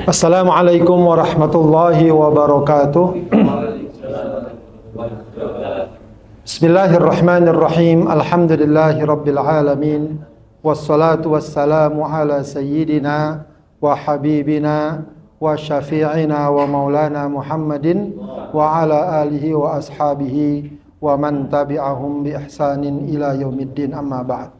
Assalamualaikum warahmatullahi wabarakatuh. Bismillahirrahmanirrahim. Alhamdulillahi rabbil alamin. Wassalatu wassalamu ala sayyidina wa habibina wa syafi'ina wa maulana Muhammadin wa ala alihi wa ashabihi wa man tabi'ahum bi ihsanin ila yaumiddin, amma ba'd.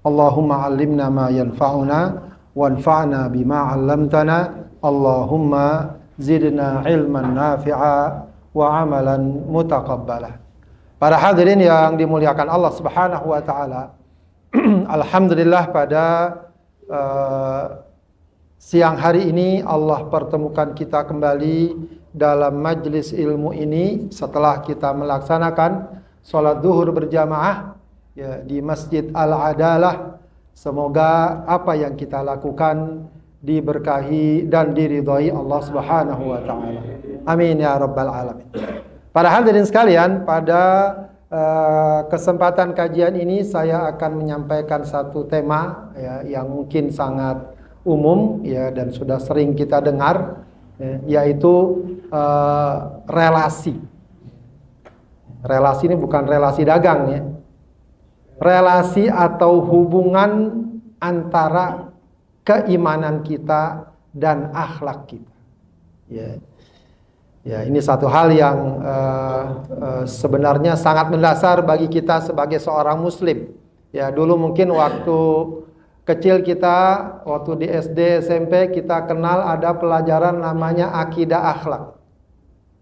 Allahumma 'allimna ma yanfa'una wanfa'na bima 'allamtana. Allahumma zidna ilman nafi'a wa amalan mutaqabbala. Para hadirin yang dimuliakan Allah Subhanahu wa taala, alhamdulillah pada siang hari ini Allah pertemukan kita kembali dalam majlis ilmu ini setelah kita melaksanakan sholat zuhur berjamaah ya, di Masjid Al-Adalah. Semoga apa yang kita lakukan diberkahi dan diridhai Allah Subhanahu wa taala. Amin ya rabbal alamin. Para hadirin sekalian, pada kesempatan kajian ini saya akan menyampaikan satu tema ya, yang mungkin sangat umum ya, dan sudah sering kita dengar ya, yaitu relasi. Relasi ini bukan relasi dagang ya. Relasi atau hubungan antara keimanan kita dan akhlak kita. Ya, ini satu hal yang sebenarnya sangat mendasar bagi kita sebagai seorang muslim. Ya, dulu mungkin waktu kecil kita, waktu di SD, SMP, kita kenal ada pelajaran namanya akidah akhlak.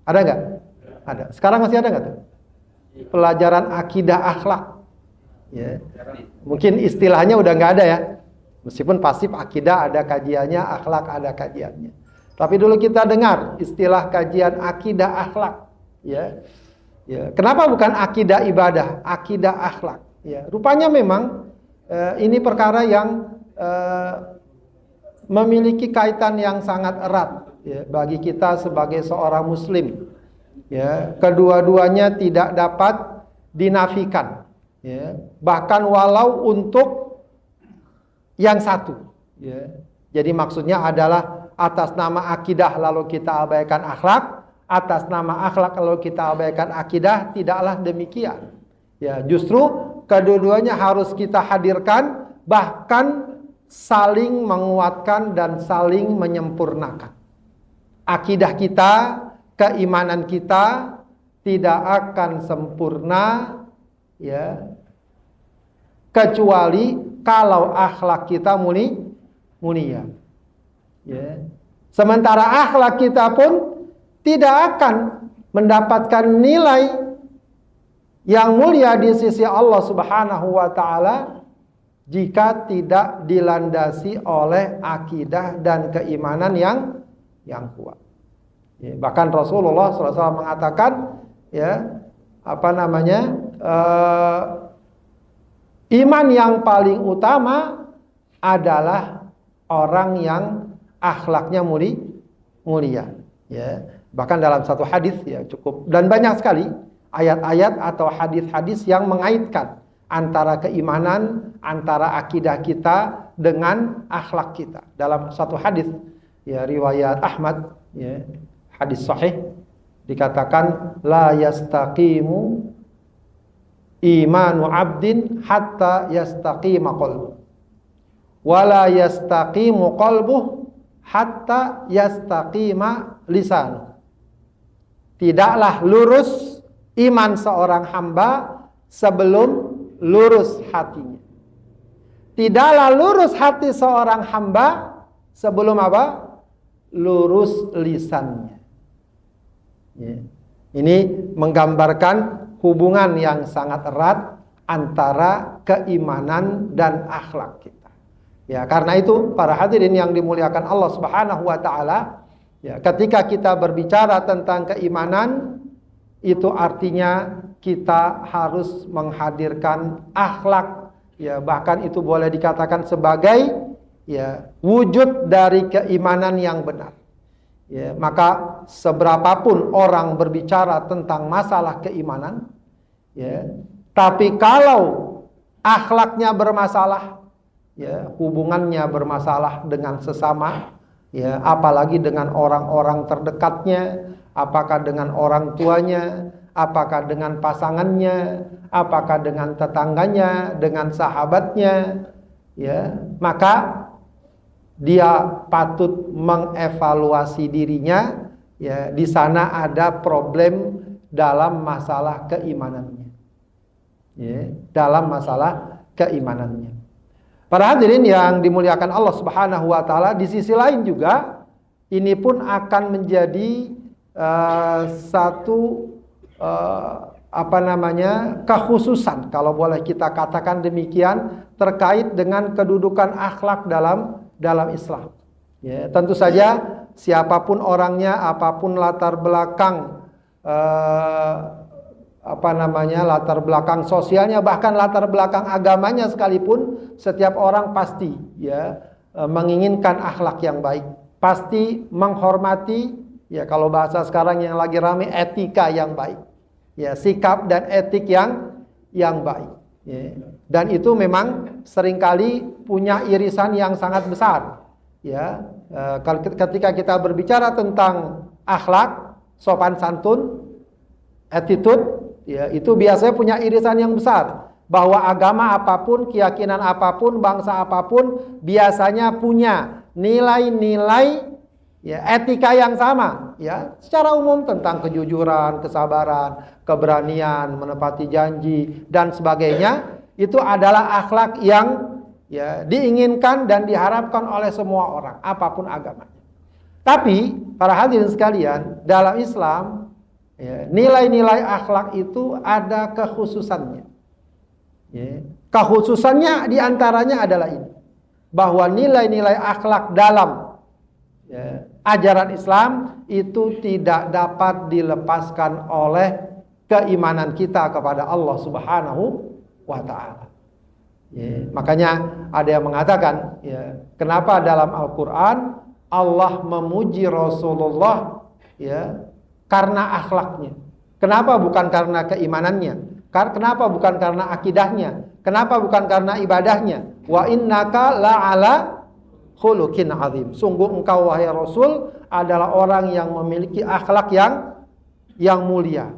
Ada nggak? Ada. Sekarang masih ada nggak tuh? Pelajaran akidah akhlak. Ya. Mungkin istilahnya udah nggak ada ya. Meskipun pasif akidah ada kajiannya, akhlak ada kajiannya. Tapi dulu kita dengar istilah kajian akidah akhlak. Ya. Ya. Kenapa bukan akidah ibadah, akidah akhlak? Ya. Rupanya memang ini perkara yang memiliki kaitan yang sangat erat ya, bagi kita sebagai seorang muslim. Ya. Kedua-duanya tidak dapat dinafikan. Ya. Bahkan walau untuk yang satu ya. Jadi maksudnya adalah atas nama akidah lalu kita abaikan akhlak, atas nama akhlak lalu kita abaikan akidah, tidaklah demikian ya. Justru kedua-duanya harus kita hadirkan, bahkan saling menguatkan dan saling menyempurnakan. Akidah kita, keimanan kita tidak akan sempurna ya, kecuali kalau akhlak kita mulia. Ya. Sementara akhlak kita pun tidak akan mendapatkan nilai yang mulia di sisi Allah Subhanahu wa taala jika tidak dilandasi oleh akidah dan keimanan yang kuat. Ya, bahkan Rasulullah SAW mengatakan ya, iman yang paling utama adalah orang yang akhlaknya mulia. Ya. Bahkan dalam satu hadis ya cukup, dan banyak sekali ayat-ayat atau hadis-hadis yang mengaitkan antara keimanan, antara akidah kita dengan akhlak kita. Dalam satu hadis ya riwayat Ahmad ya, hadis sahih, dikatakan la yastaqimu imanu abdin hatta yastaqima qalbuh wala yastaqimu qalbuh hatta yastaqima lisanuh. Tidaklah lurus iman seorang hamba sebelum lurus hatinya. Tidaklah lurus hati seorang hamba sebelum apa? Lurus lisannya. Ya. Ini menggambarkan hubungan yang sangat erat antara keimanan dan akhlak kita. Ya, karena itu para hadirin yang dimuliakan Allah Subhanahu wa taala, ya, ketika kita berbicara tentang keimanan, itu artinya kita harus menghadirkan akhlak, ya, bahkan itu boleh dikatakan sebagai ya wujud dari keimanan yang benar. Ya, maka seberapapun orang berbicara tentang masalah keimanan, ya, tapi kalau akhlaknya bermasalah, ya, hubungannya bermasalah dengan sesama, Ya, apalagi dengan orang-orang terdekatnya, apakah dengan orang tuanya, apakah dengan pasangannya, apakah dengan tetangganya, dengan sahabatnya, ya, maka dia patut mengevaluasi dirinya. Ya, di sana ada problem dalam masalah keimanannya. Ya, dalam masalah keimanannya. Para hadirin yang dimuliakan Allah Subhanahu wa taala, di sisi lain juga ini pun akan menjadi satu kekhususan, kalau boleh kita katakan demikian, terkait dengan kedudukan akhlak dalam Islam. Ya, tentu saja siapapun orangnya, apapun latar belakang latar belakang sosialnya, bahkan latar belakang agamanya sekalipun, setiap orang pasti ya menginginkan akhlak yang baik, pasti menghormati, ya kalau bahasa sekarang yang lagi rame, etika yang baik, ya sikap dan etik yang baik, ya. Dan itu memang seringkali punya irisan yang sangat besar, ya. Ketika kita berbicara tentang akhlak, sopan santun, attitude, ya, itu biasanya punya irisan yang besar. Bahwa agama apapun, keyakinan apapun, bangsa apapun biasanya punya nilai-nilai, ya, etika yang sama, ya, secara umum tentang kejujuran, kesabaran, keberanian, menepati janji dan sebagainya. Itu adalah akhlak yang, ya, diinginkan dan diharapkan oleh semua orang, apapun agamanya. Tapi para hadirin sekalian, dalam Islam, ya, nilai-nilai akhlak itu ada kekhususannya. Ya, kekhususannya diantaranya adalah ini, bahwa nilai-nilai akhlak dalam, ya, ajaran Islam itu tidak dapat dilepaskan oleh keimanan kita kepada Allah Subhanahu wa ta'ala. Ya, makanya ada yang mengatakan, ya, kenapa dalam Al-Quran Allah memuji Rasulullah, ya, karena akhlaknya. Kenapa bukan karena keimanannya? Kenapa bukan karena akidahnya? Kenapa bukan karena ibadahnya? Wa innaka la'ala khuluqin azim. Sungguh engkau wahai Rasul adalah orang yang memiliki akhlak yang mulia.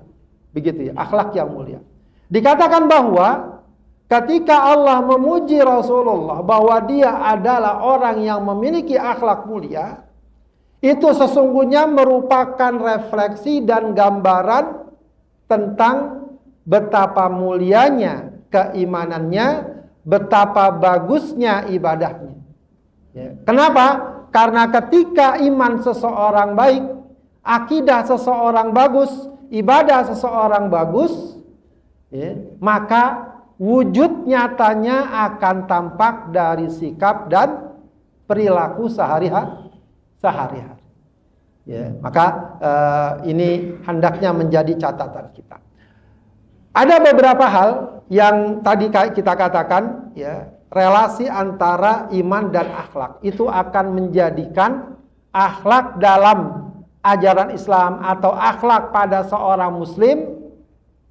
Begitu ya, akhlak yang mulia. Dikatakan bahwa ketika Allah memuji Rasulullah bahwa dia adalah orang yang memiliki akhlak mulia, itu sesungguhnya merupakan refleksi dan gambaran tentang betapa mulianya keimanannya, betapa bagusnya ibadahnya. Ya. Kenapa? Karena ketika iman seseorang baik, akidah seseorang bagus, ibadah seseorang bagus, ya, maka wujud nyatanya akan tampak dari sikap dan perilaku sehari-hari. Ya, maka ini hendaknya menjadi catatan kita. Ada beberapa hal yang tadi kita katakan, ya, relasi antara iman dan akhlak itu akan menjadikan akhlak dalam ajaran Islam atau akhlak pada seorang muslim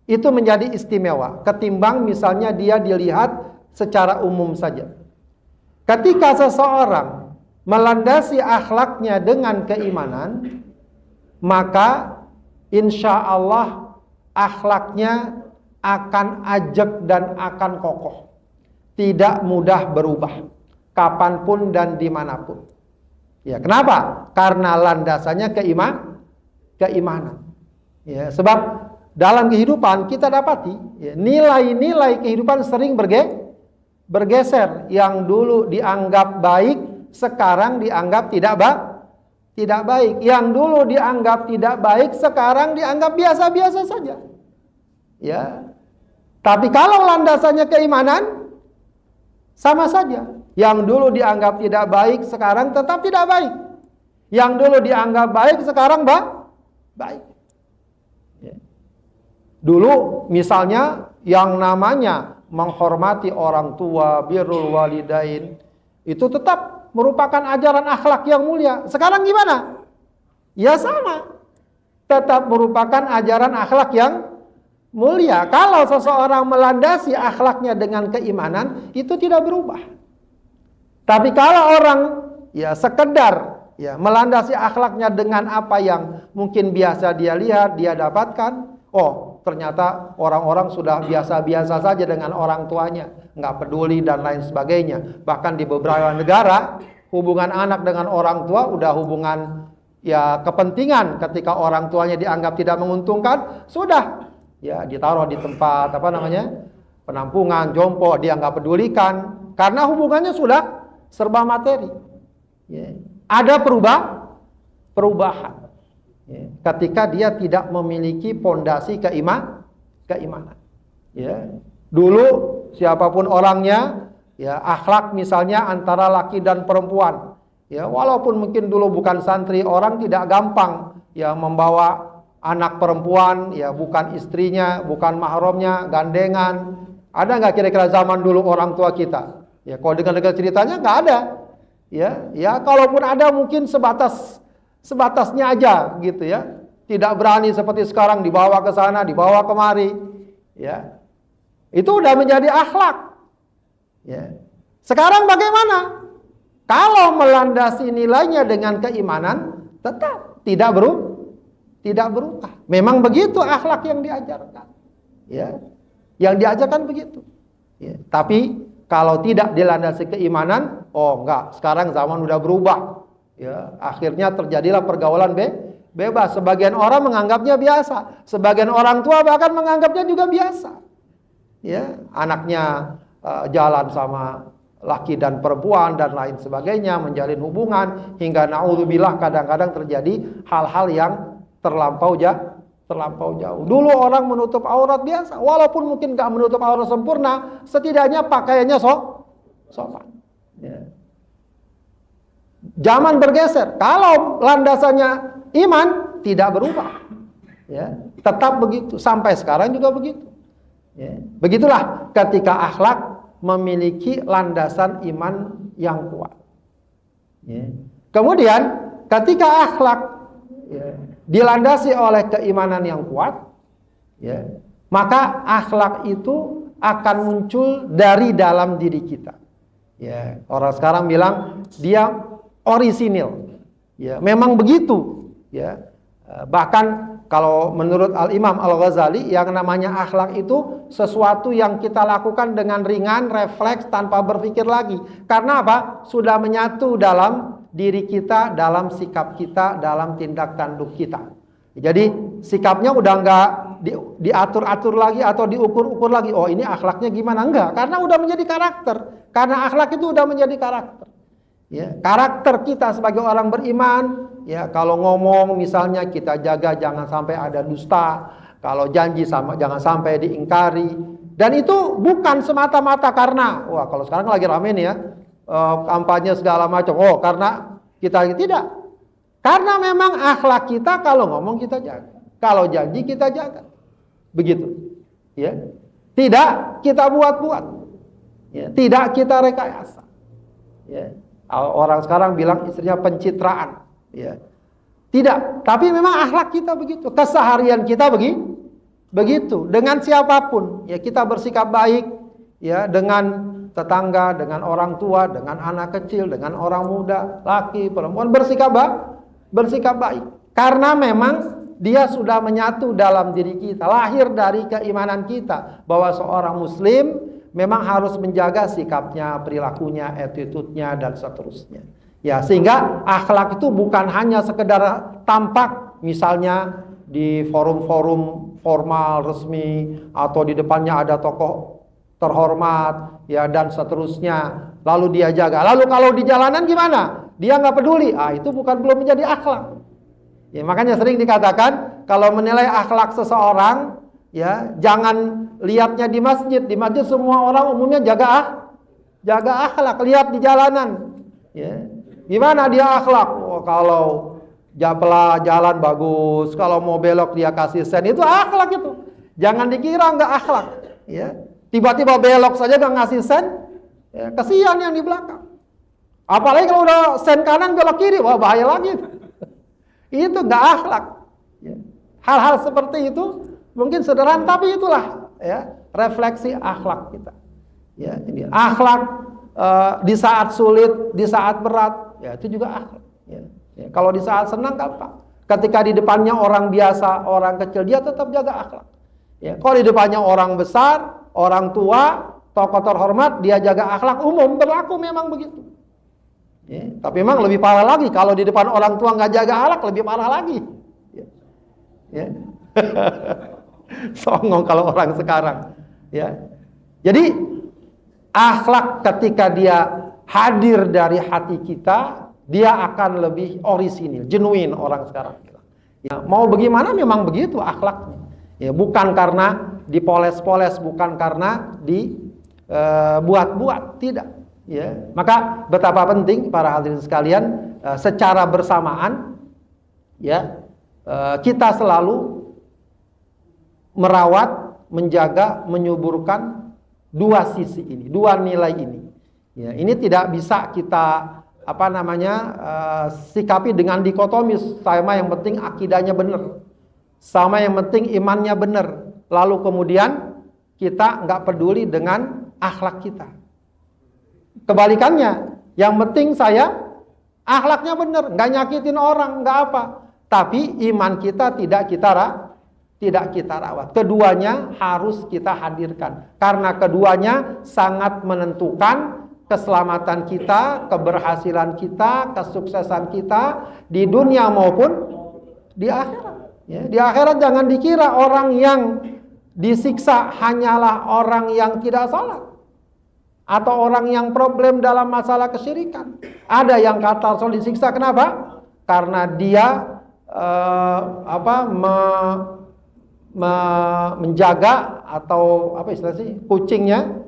itu menjadi istimewa ketimbang misalnya dia dilihat secara umum saja. Ketika seseorang melandasi akhlaknya dengan keimanan, maka insya Allah akhlaknya akan ajak dan akan kokoh, tidak mudah berubah kapanpun dan dimanapun. Ya, kenapa? Karena landasannya keimanan. Ya, sebab dalam kehidupan kita dapati, ya, nilai-nilai kehidupan sering bergeser. Yang dulu dianggap baik, sekarang dianggap tidak baik. Yang dulu dianggap tidak baik, sekarang dianggap biasa-biasa saja. Ya. Tapi kalau landasannya keimanan, sama saja. Yang dulu dianggap tidak baik, sekarang tetap tidak baik. Yang dulu dianggap baik, sekarang baik. Ya. Dulu misalnya yang namanya menghormati orang tua, birrul walidain, itu tetap merupakan ajaran akhlak yang mulia. Sekarang gimana? Ya sama. Tetap merupakan ajaran akhlak yang mulia. Kalau seseorang melandasi akhlaknya dengan keimanan, itu tidak berubah. Tapi kalau orang, ya, sekedar ya, melandasi akhlaknya dengan apa yang mungkin biasa dia lihat, dia dapatkan. Oh, ternyata orang-orang sudah biasa-biasa saja dengan orang tuanya, nggak peduli dan lain sebagainya. Bahkan di beberapa negara, hubungan anak dengan orang tua udah hubungan ya kepentingan. Ketika orang tuanya dianggap tidak menguntungkan, sudah ya ditaruh di tempat apa namanya, penampungan, jompo, dia nggak pedulikan karena hubungannya sudah serba materi. Ya. Ada perubahan. Ya. Ketika dia tidak memiliki pondasi keimanan. Ya. Dulu siapapun orangnya, ya akhlak misalnya antara laki dan perempuan. Ya, walaupun mungkin dulu bukan santri, orang tidak gampang ya membawa anak perempuan, ya bukan istrinya, bukan mahramnya, gandengan. Ada nggak kira-kira zaman dulu orang tua kita? Ya, kalau dengar ceritanya nggak ada. Ya, kalaupun ada mungkin sebatasnya aja gitu ya. Tidak berani seperti sekarang dibawa ke sana, dibawa kemari. Ya, itu udah menjadi akhlak. Ya, sekarang bagaimana? Kalau melandasi nilainya dengan keimanan, tetap tidak berubah. Memang begitu akhlak yang diajarkan. Ya, yang diajarkan begitu. Ya, tapi kalau tidak dilandasi keimanan, oh enggak, sekarang zaman udah berubah. Ya, akhirnya terjadilah pergaulan bebas. Sebagian orang menganggapnya biasa, sebagian orang tua bahkan menganggapnya juga biasa. Ya, anaknya jalan sama laki dan perempuan dan lain sebagainya, menjalin hubungan hingga naudzubillah kadang-kadang terjadi hal-hal yang terlampau jauh. Dulu orang menutup aurat biasa, walaupun mungkin gak menutup aurat sempurna, setidaknya pakaiannya sopan. Ya. Zaman bergeser, kalau landasannya iman tidak berubah, ya tetap begitu sampai sekarang juga begitu. Ya. Begitulah ketika akhlak memiliki landasan iman yang kuat. Ya. Kemudian ketika akhlak ya, dilandasi oleh keimanan yang kuat, ya, maka akhlak itu akan muncul dari dalam diri kita. Ya, orang sekarang bilang dia orisinil. Ya, memang begitu. Ya, bahkan kalau menurut Al-Imam Al-Ghazali, yang namanya akhlak itu sesuatu yang kita lakukan dengan ringan, refleks, tanpa berpikir lagi. Karena apa? Sudah menyatu dalam diri kita, dalam sikap kita, dalam tindak tanduk kita. Jadi sikapnya udah nggak diatur-atur lagi atau diukur-ukur lagi. Oh ini akhlaknya gimana? Enggak, karena udah menjadi karakter. Karena akhlak itu udah menjadi karakter. Ya, karakter kita sebagai orang beriman, ya kalau ngomong misalnya kita jaga jangan sampai ada dusta, kalau janji jangan sampai diingkari, dan itu bukan semata-mata karena wah kalau sekarang lagi rame nih ya kampanye segala macam, oh karena kita tidak, karena memang akhlak kita kalau ngomong kita jaga, kalau janji kita jaga, begitu, ya tidak kita buat-buat, ya tidak kita rekayasa, ya. Orang sekarang bilang istrinya pencitraan, ya. Tidak, tapi memang akhlak kita begitu, keseharian kita begitu. Dengan siapapun, ya kita bersikap baik, ya dengan tetangga, dengan orang tua, dengan anak kecil, dengan orang muda, laki, perempuan bersikap baik. Karena memang dia sudah menyatu dalam diri kita, lahir dari keimanan kita bahwa seorang muslim memang harus menjaga sikapnya, perilakunya, attitude-nya, dan seterusnya. Ya, sehingga akhlak itu bukan hanya sekedar tampak, misalnya di forum-forum formal, resmi, atau di depannya ada tokoh terhormat, ya dan seterusnya. Lalu dia jaga. Lalu kalau di jalanan gimana? Dia nggak peduli. Itu belum menjadi akhlak. Ya, makanya sering dikatakan kalau menilai akhlak seseorang, ya, jangan lihatnya di masjid. Di masjid semua orang umumnya jaga akhlak. Lihat di jalanan. Ya. Gimana dia akhlak? Oh, kalau jalan bagus, kalau mau belok dia kasih sen, itu akhlak itu. Jangan dikira nggak akhlak. Ya. Tiba-tiba belok saja nggak ngasih sen, ya, kasihan yang di belakang. Apalagi kalau udah sen kanan belok kiri, wah bahaya lagi. Itu nggak akhlak. Ya. Hal-hal seperti itu mungkin sederhana, tapi itulah ya refleksi akhlak kita. Ya, ini akhlak di saat sulit, di saat berat, ya itu juga akhlak. Ya. Ya, kalau di saat senang gampang. Ketika di depannya orang biasa, orang kecil, dia tetap jaga akhlak. Ya, kalau di depannya orang besar, orang tua, tokoh terhormat, dia jaga akhlak umum, berlaku memang begitu. Ya, tapi memang lebih parah lagi kalau di depan orang tua nggak jaga akhlak, lebih parah lagi. Ya. Ya. Songong kalau orang sekarang. Ya. Jadi akhlak ketika dia hadir dari hati kita, dia akan lebih orisinil, genuine orang sekarang. Ya, mau bagaimana memang begitu akhlaknya. Ya, bukan karena dipoles-poles, bukan karena dibuat-buat, tidak. Ya, maka betapa penting para hadirin sekalian, secara bersamaan, ya, kita selalu merawat, menjaga, menyuburkan dua sisi ini, dua nilai ini. Ya, ini tidak bisa kita sikapi dengan dikotomis. Sama yang penting akidahnya benar, sama yang penting imannya benar. Lalu kemudian kita nggak peduli dengan akhlak kita. Kebalikannya, yang penting saya akhlaknya benar, nggak nyakitin orang, nggak apa. Tapi iman kita tidak kita rawat. Keduanya harus kita hadirkan, karena keduanya sangat menentukan keselamatan kita, keberhasilan kita, kesuksesan kita di dunia maupun di akhirat. Ya, di akhirat jangan dikira orang yang disiksa hanyalah orang yang tidak salat atau orang yang problem dalam masalah kesyirikan. Ada yang kata Rasul disiksa kenapa? Karena dia menjaga atau kucingnya,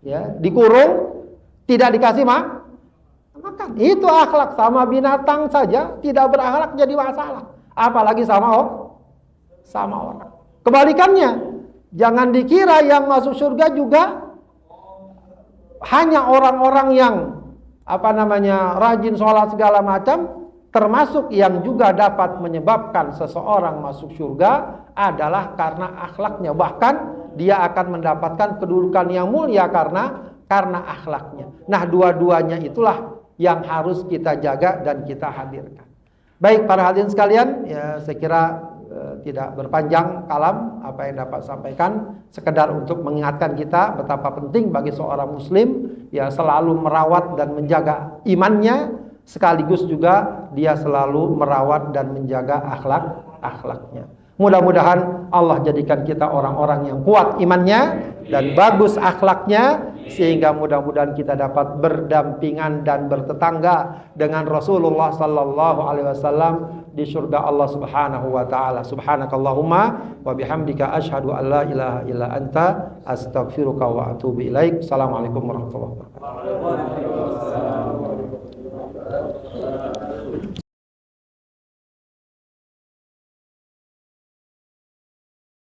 ya, dikurung, tidak dikasih makan. Itu akhlak. Sama binatang saja tidak berakhlak jadi masalah, apalagi sama orang. Kebalikannya, jangan dikira yang masuk surga juga hanya orang-orang yang rajin sholat segala macam. Termasuk yang juga dapat menyebabkan seseorang masuk surga adalah karena akhlaknya. Bahkan dia akan mendapatkan kedudukan yang mulia karena akhlaknya. Nah, dua-duanya itulah yang harus kita jaga dan kita hadirkan. Baik para hadirin sekalian, ya saya kira tidak berpanjang kalam apa yang dapat sampaikan, sekedar untuk mengingatkan kita betapa penting bagi seorang muslim ya selalu merawat dan menjaga imannya, sekaligus juga dia selalu merawat dan menjaga akhlaknya. Mudah-mudahan Allah jadikan kita orang-orang yang kuat imannya dan bagus akhlaknya, sehingga mudah-mudahan kita dapat berdampingan dan bertetangga dengan Rasulullah sallallahu alaihi wasallam di surga Allah Subhanahu wa taala. Subhanakallahumma wa bihamdika asyhadu an la ilaha illa anta astaghfiruka wa atubu ilaik. Assalamualaikum warahmatullahi wabarakatuh.